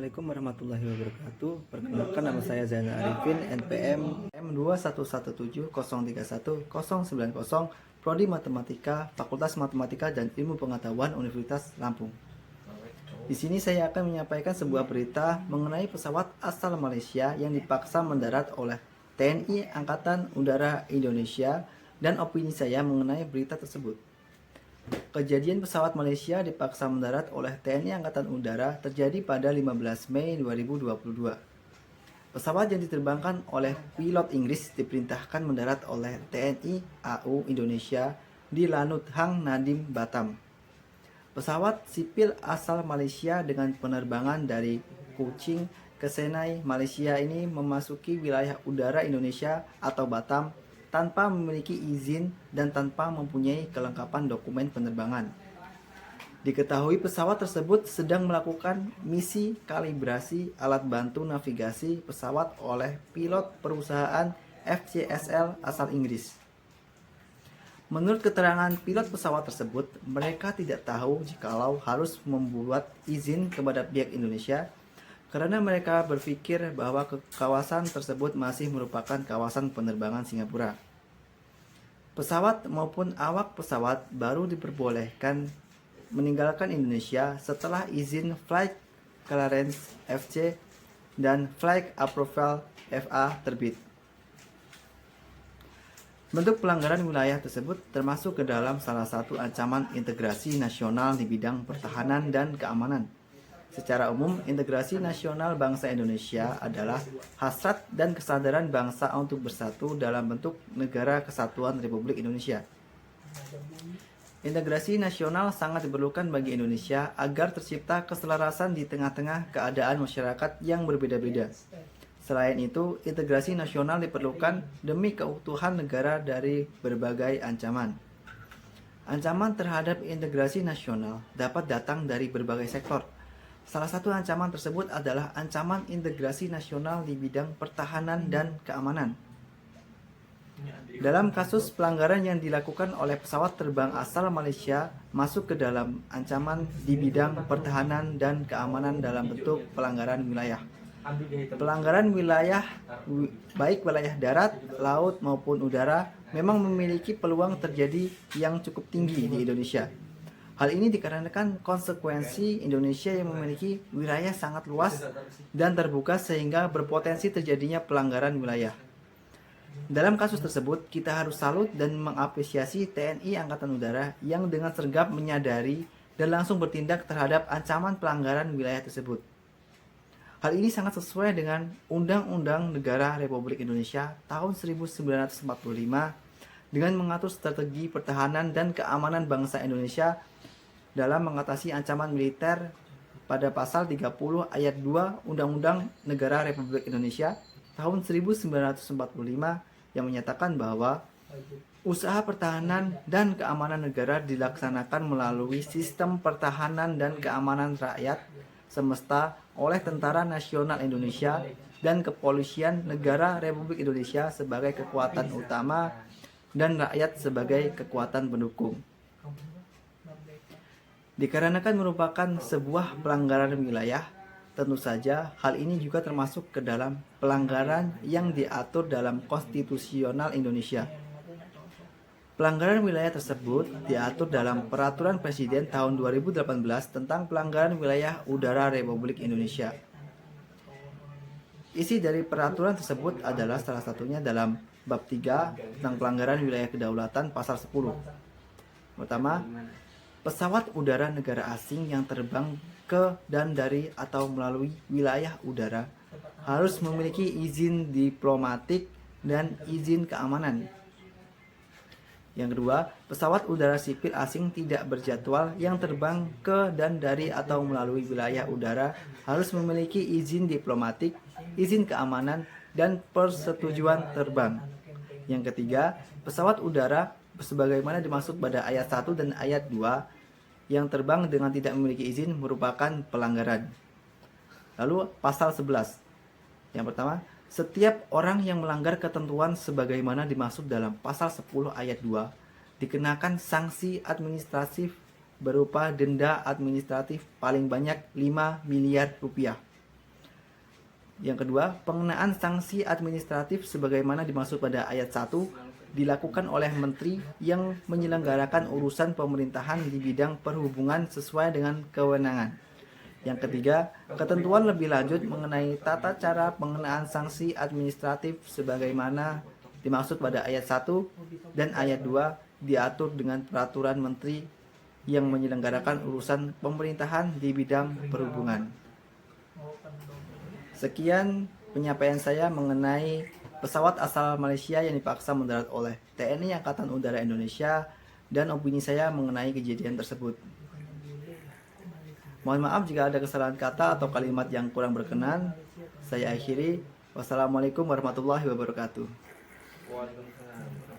Assalamualaikum warahmatullahi wabarakatuh. Perkenalkan, nama saya Zainal Arifin, NPM M21170319090, Prodi Matematika, Fakultas Matematika dan Ilmu Pengetahuan Universitas Lampung. Di sini saya akan menyampaikan sebuah berita mengenai pesawat asal Malaysia yang dipaksa mendarat oleh TNI Angkatan Udara Indonesia dan opini saya mengenai berita tersebut. Kejadian pesawat Malaysia dipaksa mendarat oleh TNI Angkatan Udara terjadi pada 15 Mei 2022. Pesawat yang diterbangkan oleh pilot Inggris diperintahkan mendarat oleh TNI AU Indonesia di Lanut Hang Nadim, Batam. Pesawat sipil asal Malaysia dengan penerbangan dari Kuching ke Senai, Malaysia ini memasuki wilayah udara Indonesia atau Batam tanpa memiliki izin dan tanpa mempunyai kelengkapan dokumen penerbangan. Diketahui pesawat tersebut sedang melakukan misi kalibrasi alat bantu navigasi pesawat oleh pilot perusahaan FCSL asal Inggris. Menurut keterangan pilot pesawat tersebut, mereka tidak tahu jikalau harus membuat izin kepada pihak Indonesia karena mereka berpikir bahwa kawasan tersebut masih merupakan kawasan penerbangan Singapura. Pesawat maupun awak pesawat baru diperbolehkan meninggalkan Indonesia setelah izin Flight Clearance FC dan Flight Approval FA terbit. Bentuk pelanggaran wilayah tersebut termasuk ke dalam salah satu ancaman integrasi nasional di bidang pertahanan dan keamanan. Secara umum, integrasi nasional bangsa Indonesia adalah hasrat dan kesadaran bangsa untuk bersatu dalam bentuk Negara Kesatuan Republik Indonesia. Integrasi nasional sangat diperlukan bagi Indonesia agar tercipta keselarasan di tengah-tengah keadaan masyarakat yang berbeda-beda. Selain itu, integrasi nasional diperlukan demi keutuhan negara dari berbagai ancaman. Ancaman terhadap integrasi nasional dapat datang dari berbagai sektor. Salah satu ancaman tersebut adalah ancaman integrasi nasional di bidang pertahanan dan keamanan. Dalam kasus pelanggaran yang dilakukan oleh pesawat terbang asal Malaysia masuk ke dalam ancaman di bidang pertahanan dan keamanan dalam bentuk pelanggaran wilayah. Pelanggaran wilayah, baik wilayah darat, laut maupun udara, memang memiliki peluang terjadi yang cukup tinggi di Indonesia. Hal ini dikarenakan konsekuensi Indonesia yang memiliki wilayah sangat luas dan terbuka sehingga berpotensi terjadinya pelanggaran wilayah. Dalam kasus tersebut, kita harus salut dan mengapresiasi TNI Angkatan Udara yang dengan sergap menyadari dan langsung bertindak terhadap ancaman pelanggaran wilayah tersebut. Hal ini sangat sesuai dengan Undang-Undang Negara Republik Indonesia tahun 1945 dengan mengatur strategi pertahanan dan keamanan bangsa Indonesia dalam mengatasi ancaman militer pada pasal 30 ayat 2 Undang-Undang Negara Republik Indonesia tahun 1945 yang menyatakan bahwa usaha pertahanan dan keamanan negara dilaksanakan melalui sistem pertahanan dan keamanan rakyat semesta oleh Tentara Nasional Indonesia dan Kepolisian Negara Republik Indonesia sebagai kekuatan utama dan rakyat sebagai kekuatan pendukung. Dikarenakan merupakan sebuah pelanggaran wilayah, tentu saja hal ini juga termasuk ke dalam pelanggaran yang diatur dalam konstitusional Indonesia. Pelanggaran wilayah tersebut diatur dalam Peraturan Presiden tahun 2018 tentang pelanggaran wilayah udara Republik Indonesia. Isi dari peraturan tersebut adalah salah satunya dalam bab 3 tentang pelanggaran wilayah kedaulatan pasal 10. Pertama, pesawat udara negara asing yang terbang ke dan dari atau melalui wilayah udara harus memiliki izin diplomatik dan izin keamanan. Yang kedua, pesawat udara sipil asing tidak berjadwal yang terbang ke dan dari atau melalui wilayah udara harus memiliki izin diplomatik, izin keamanan, dan persetujuan terbang. Yang ketiga, pesawat udara sebagaimana dimaksud pada ayat 1 dan ayat 2 yang terbang dengan tidak memiliki izin merupakan pelanggaran. Lalu pasal 11. Yang pertama, setiap orang yang melanggar ketentuan sebagaimana dimaksud dalam pasal 10 ayat 2 dikenakan sanksi administratif berupa denda administratif paling banyak 5 miliar rupiah. Yang kedua, pengenaan sanksi administratif sebagaimana dimaksud pada ayat 1 dilakukan oleh menteri yang menyelenggarakan urusan pemerintahan di bidang perhubungan sesuai dengan kewenangan. Yang ketiga, ketentuan lebih lanjut mengenai tata cara pengenaan sanksi administratif sebagaimana dimaksud pada ayat 1 dan ayat 2 diatur dengan peraturan menteri yang menyelenggarakan urusan pemerintahan di bidang perhubungan. Sekian penyampaian saya mengenai pesawat asal Malaysia yang dipaksa mendarat oleh TNI Angkatan Udara Indonesia dan opini saya mengenai kejadian tersebut. Mohon maaf jika ada kesalahan kata atau kalimat yang kurang berkenan. Saya akhiri. Wassalamualaikum warahmatullahi wabarakatuh. Waalaikumsalam.